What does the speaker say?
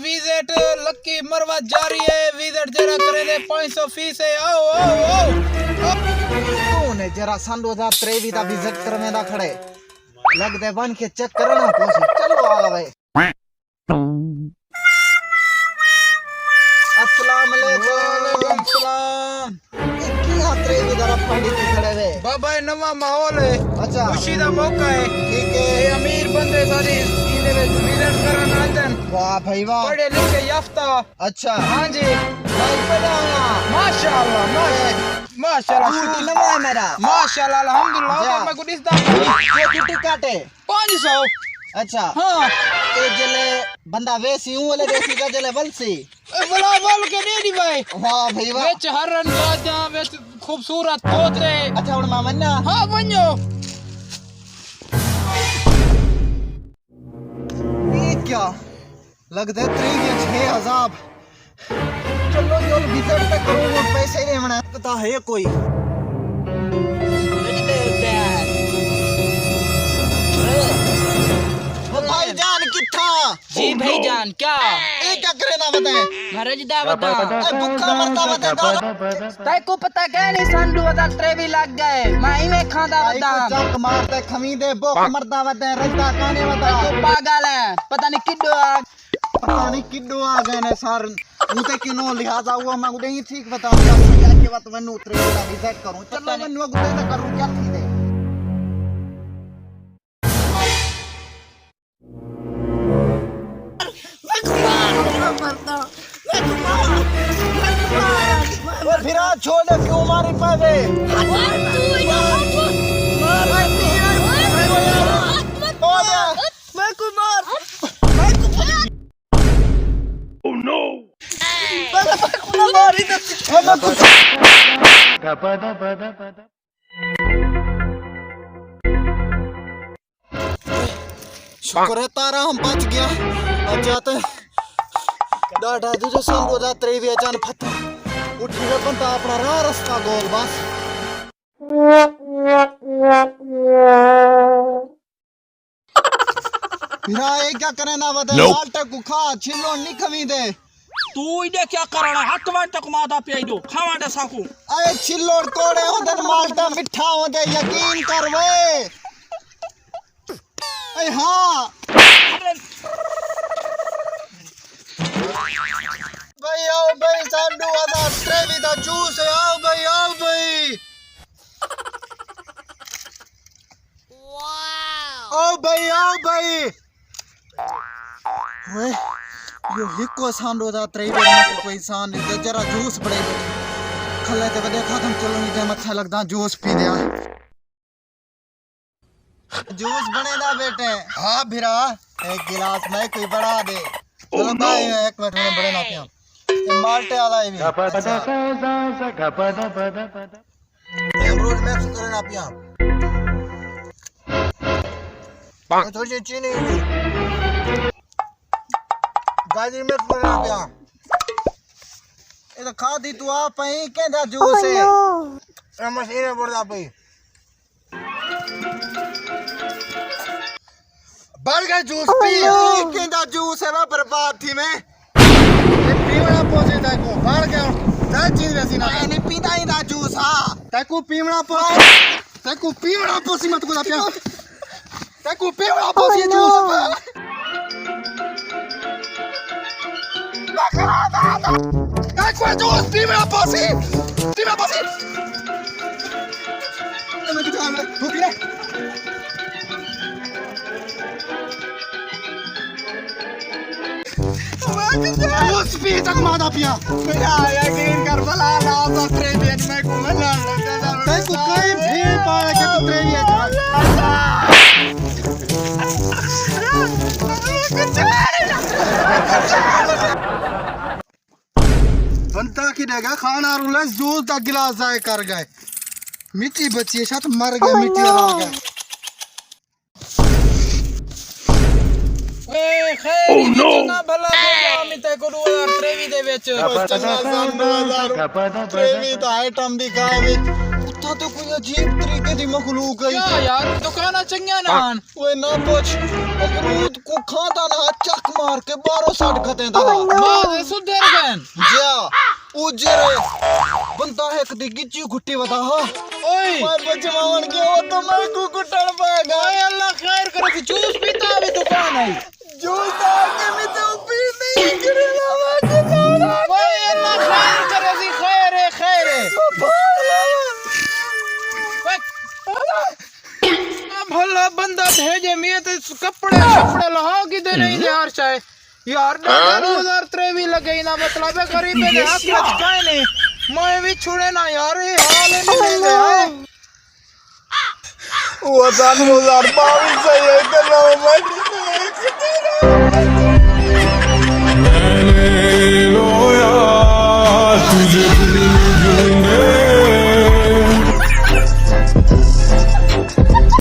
Visit लक्की मरवा जारी है। विजिट जरा करे दे 500 फीस है। आओ आओ आओ तूने जरा सन 2023 दा विजिट करने दा खड़े लगदे बन के चेक करना कोशिश चलो आ भाई। अस्सलाम वालेकुम सलाम। क्या 23 दा पंडित खड़े वे बाबा नवा माहौल है। अच्छा खुशी दा मौका है। ठीक है ये अमीर बंदे सारे इने विच विजिट करन आंदन। वाह भाई वाह पढ़े लिखे याफ्ता। अच्छा हां जी भाई पढ़ाया माशाल्लाह माशाल्लाह छुट्टी नवा है मेरा माशाल्लाह अल्हम्दुलिल्लाह। जा। मैं कुछ इसदा ये छुट्टी काटे 500। अच्छा हां ते जले बंदा वैसी हूं वाले देसी का जले बलसी बोला बोल के दे दी भाई। वाह भाई वाह विच हरन बाजा विच खूबसूरत पोतरे। अच्छा हुन मामन्ना हां वन्यो ये क्या लगदे 6000 चलो जो विजिट पे करूं वो पैसे ही देना पता है कोई वो भाईजान किथा जी भाईजान क्या ये क्या करे ना बताए महाराज दावत दा भूखा मरता बता तै को पता क्या नहीं सन 2023 लग गए मैं ही में खांदा भाई को बता चक मारते खमीदे भूख मरता बता रजदा काने बता तू पागल है पता नहीं किड्डो पता नहीं किड्डो आ गए ने सार मुते किनो लिहाजा हुआ मैं उडे ही ठीक बताऊंगा क्या के बात मैं उतरे ना विजिट करूं चलो मैं नुआ गुते ना करूं क्या थी दे वो फिरा छोड़ क्यों मारी पावे शुक्र है तारा हम बच गया अब जाते डाटा जो सन 2023 अचान फता उठी वे बनता अपना राह रास्ता गोल बस फिरा ये क्या करे ना बता माल्टा को खा छिलो नहीं खमी दे तू इडे क्या करना हाथ वाट तक मादा पे दो खावा दे साकू अरे छिल्लोड़ कोड़े होदन माल्टा मिठा होदे यकीन कर वे अरे हां भाई आओ भाई सांडू आदा ट्रेवी दा जूस है आओ भाई वाओ आओ भाई वे यो हिको सांडू दा ट्रेवी में कोई सान नहीं जरा जूस बड़े खले ते बदे खत्म चलो नहीं ते मत्था लगदा जूस पी दिया जूस बनेगा बेटे हां भिरा एक गिलास में कोई बढ़ा दे चलो भाई एक मिनट में बड़े ना पिया माल्टे वाला है भी रोज मैक्स करना पिया थोड़ी चीनी गाजर मिक्स करना पिया ये तो खा दी तू आप पई केंदा जूस है ए मशीन बोलदा पई बर्गर जूस पी केंदा जूस है ना बर्बाद थी मैं ये पीवड़ा पोसे ता को बाहर के ता चीज वैसी ना नहीं पीता ही दा जूस हां ताको पीवड़ा पोसी मत को पिया ताको पीवड़ा पोसी जूस ताको जूस पीवड़ा पोसी मैं तो काम तू पी ले जूस पी तक मादा पिया यकीन कर भला ना तो ट्रेवियन में को मना लगता को कोई भी पाए के तो ट्रेवियन बनता की देगा खाना रुलस जूस दा गिलास जाए कर गए मिट्टी बची है साथ मर गए मिट्टी वाला गए Oh no! भला मिते को 2023 दे विच ट्रेवी तो आइटम दिखाए वे था तो कोई अजीब तरीके दी मखलूक है क्या यार दुकाना चंगिया नान ओए ना पूछ अमरूद को खाता ना चक मार के बारो साइड खते दा मां सुधर गन जा उजरे बंदा है कदी गिच्ची घुट्टी बता हा ओए मैं बचवान के हो तो मैं को कुटण पाएगा ओए अल्लाह खैर करे कि जूस पीता भी दुकान है जूस आके मैं तो पी नहीं करेला मैं ओए अल्लाह खैर करे सी खैर है भला बंदा भेजे मैं तो कपड़े लहा की दे नहीं दे यार चाहे यार 2023 लगे ना मतलब है गरीब ने हक काहे नहीं मैं भी छुड़े ना यार ये हाल नहीं दे वो 2022 से ये कर रहा हूं मैं